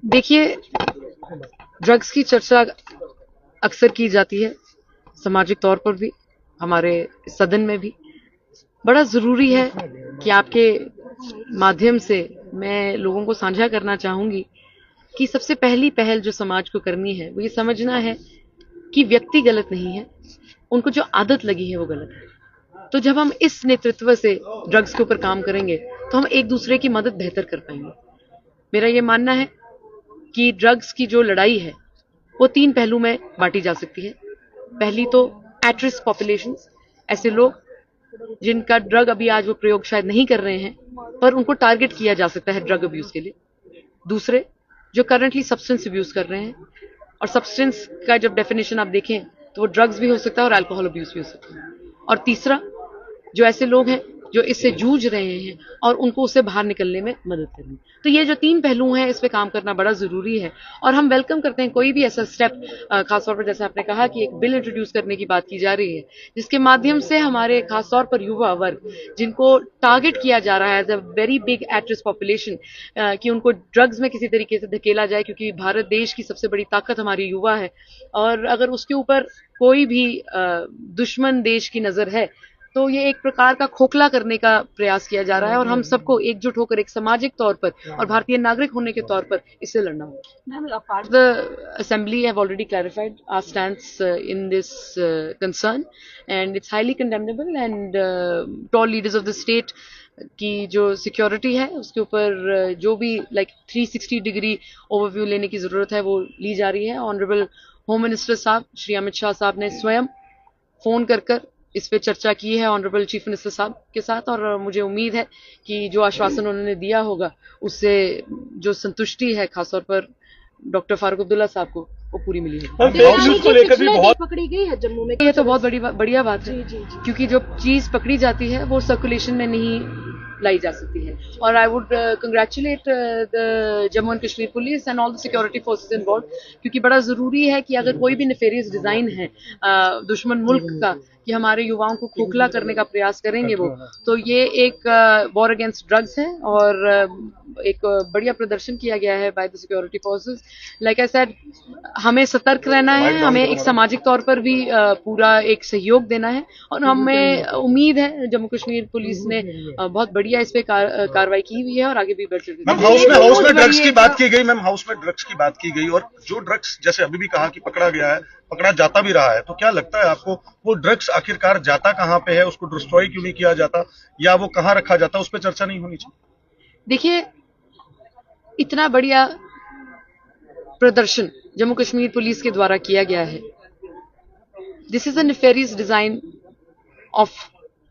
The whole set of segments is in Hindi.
देखिए, ड्रग्स की चर्चा अक्सर की जाती है, सामाजिक तौर पर भी, हमारे सदन में भी। बड़ा ज़रूरी है कि आपके माध्यम से मैं लोगों को साझा करना चाहूँगी कि सबसे पहली पहल जो समाज को करनी है, वो ये समझना है कि व्यक्ति गलत नहीं है, उनको जो आदत लगी है वो गलत है। तो जब हम इस नेतृत्व से ड्रग्स के ऊपर काम करेंगे, तो हम एक दूसरे की मदद बेहतर कर पाएंगे। मेरा ये मानना है कि ड्रग्स की जो लड़ाई है, वो 3 पहलू में बांटी जा सकती है। पहली तो एट रिस्क पॉपुलेशंस, ऐसे लोग जिनका ड्रग अभी आज वो प्रयोग शायद नहीं कर रहे हैं, पर उनको टारगेट किया जा सकता है ड्रग अब्यूज के लिए। दूसरे, जो करंटली सब्सटेंस अब्यूज कर रहे हैं, और सब्सटेंस का जब डेफिनेशन आप देखें तो वो ड्रग्स भी हो सकता है और अल्कोहल अब्यूज भी हो सकता है। और तीसरा, जो ऐसे लोग हैं जो इससे जूझ रहे हैं और उनको उससे बाहर निकलने में मदद करनी। तो ये जो 3 पहलू हैं, इस पे काम करना बड़ा ज़रूरी है और हम वेलकम करते हैं कोई भी ऐसा स्टेप, खासतौर पर जैसे आपने कहा कि एक बिल इंट्रोड्यूस करने की बात की जा रही है, जिसके माध्यम से हमारे खासतौर पर युवा वर्ग, जिनको टारगेट किया जा रहा है as a very big at risk population, कि उनको ड्रग्स में किसी तरीके से धकेला जाए, क्योंकि भारत देश की सबसे बड़ी ताकत हमारी युवा है और अगर उसके ऊपर कोई भी दुश्मन देश की नज़र है, तो ये एक प्रकार का खोखला करने का प्रयास किया जा रहा है और हम सबको एकजुट होकर एक सामाजिक तौर पर और भारतीय नागरिक होने के तौर पर इससे लड़ना होगा। The assembly have already clarified our stance in this concern and it's highly condemnable and tall leaders of the state की जो सिक्योरिटी है उसके ऊपर जो भी 360 डिग्री ओवरव्यू लेने की जरूरत है वो ली जा रही है। ऑनरेबल होम मिनिस्टर साहब श्री अमित शाह साहब ने स्वयं फोन कर इस पे चर्चा की है ऑनरेबल चीफ मिनिस्टर साहब के साथ और मुझे उम्मीद है कि जो आश्वासन उन्होंने दिया होगा उससे जो संतुष्टि है खासतौर पर डॉक्टर फारूक अब्दुल्ला साहब को वो पूरी मिली है। को लेकर भी बहुत पकड़ी गई है जम्मू में, ये तो बहुत बढ़िया बात है जी। क्योंकि जो चीज पकड़ी जाती है वो सर्कुलेशन में नहीं लाई जा सकती है और I would congratulate the Jammu and Kashmir police and all the security forces involve, क्योंकि बड़ा जरूरी है कि अगर कोई भी नेफेरियस डिजाइन है दुश्मन मुल्क का कि हमारे युवाओं को खोखला करने का प्रयास करेंगे वो, तो ये एक वॉर अगेंस्ट ड्रग्स है और एक बढ़िया प्रदर्शन किया गया है by the security forces. Like I said, हमें सतर्क रहना है, हमें एक सामाजिक तौर पर भी पूरा एक सहयोग देना है और हमें उम्मीद है जम्मू कश्मीर पुलिस ने बहुत बढ़िया इस पे कार्रवाई की हुई है और आगे भी बढ़ मैम हाउस में ड्रग्स की बात की गई, मैम हाउस में ड्रग्स की बात की गई और जो ड्रग्स जैसे अभी भी कहा कि पकड़ा गया है, पकड़ा जाता भी रहा है, तो क्या लगता है आपको वो ड्रग्स आखिरकार जाता कहाँ पे है, उसको डिस्ट्रॉय क्यों नहीं किया जाता या वो कहाँ रखा जाता, उस पर चर्चा नहीं होनी चाहिए? देखिए, इतना बढ़िया प्रदर्शन जम्मू कश्मीर पुलिस के द्वारा किया गया है। This is a nefarious design of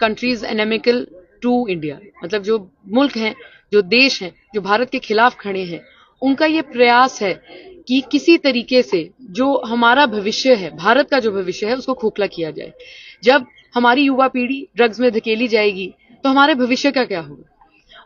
countries inimical to India, मतलब जो मुल्क हैं, जो देश हैं, जो भारत के खिलाफ खड़े हैं, उनका ये प्रयास है कि किसी तरीके से जो हमारा भविष्य है, भारत का जो भविष्य है, उसको खोखला किया जाए। जब हमारी युवा पीढ़ी ड्रग्स में धकेली जाएगी तो हमारे भविष्य का क्या होगा?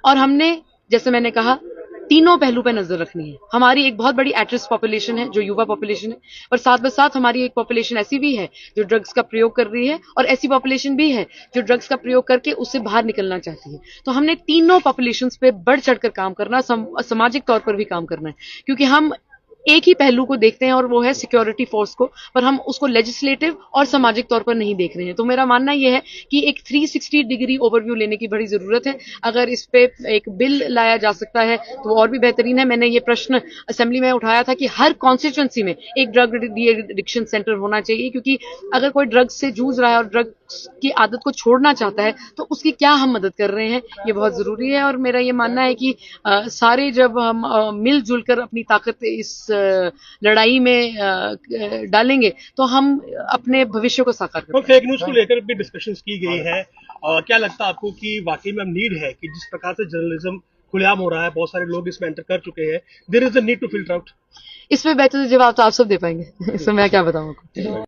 और हमने, जैसे मैंने कहा, तीनों पहलू पर नजर रखनी है। हमारी एक बहुत बड़ी एट रिस्क पॉपुलेशन है जो युवा पॉपुलेशन है, और साथ हमारी एक पॉपुलेशन ऐसी भी है जो ड्रग्स का प्रयोग कर रही है और ऐसी पॉपुलेशन भी है जो ड्रग्स का प्रयोग करके उससे बाहर निकलना चाहती है। तो हमने तीनों पॉपुलेशंस पे बढ़ चढ़कर काम करना, सामाजिक तौर पर भी काम करना है, क्योंकि हम एक ही पहलू को देखते हैं और वो है सिक्योरिटी फोर्स को, पर हम उसको लेजिस्लेटिव और सामाजिक तौर पर नहीं देख रहे हैं। तो मेरा मानना यह है कि एक 360 डिग्री ओवरव्यू लेने की बड़ी जरूरत है। अगर इस पे एक बिल लाया जा सकता है तो और भी बेहतरीन है। मैंने ये प्रश्न असेंबली में उठाया था कि हर कॉन्स्टिट्यूंसी में एक ड्रग एडिक्शन सेंटर होना चाहिए, क्योंकि अगर कोई ड्रग्स से जूझ रहा है और ड्रग्स की आदत को छोड़ना चाहता है तो उसकी क्या हम मदद कर रहे हैं, ये बहुत जरूरी है। और मेरा ये मानना है कि सारे जब हम मिलजुल कर अपनी ताकत इस लड़ाई में डालेंगे तो हम अपने भविष्य को साकार करेंगे। फेक न्यूज को लेकर भी डिस्कशंस की गई है, क्या लगता है आपको कि वाकई में नीड है कि जिस प्रकार से जर्नलिज्म खुलेआम हो रहा है, बहुत सारे लोग इसमें एंटर कर चुके हैं, there is a need to filter out? इस पे बेहतर जवाब तो आप सब दे पाएंगे, इसमें मैं क्या बताऊं आपको।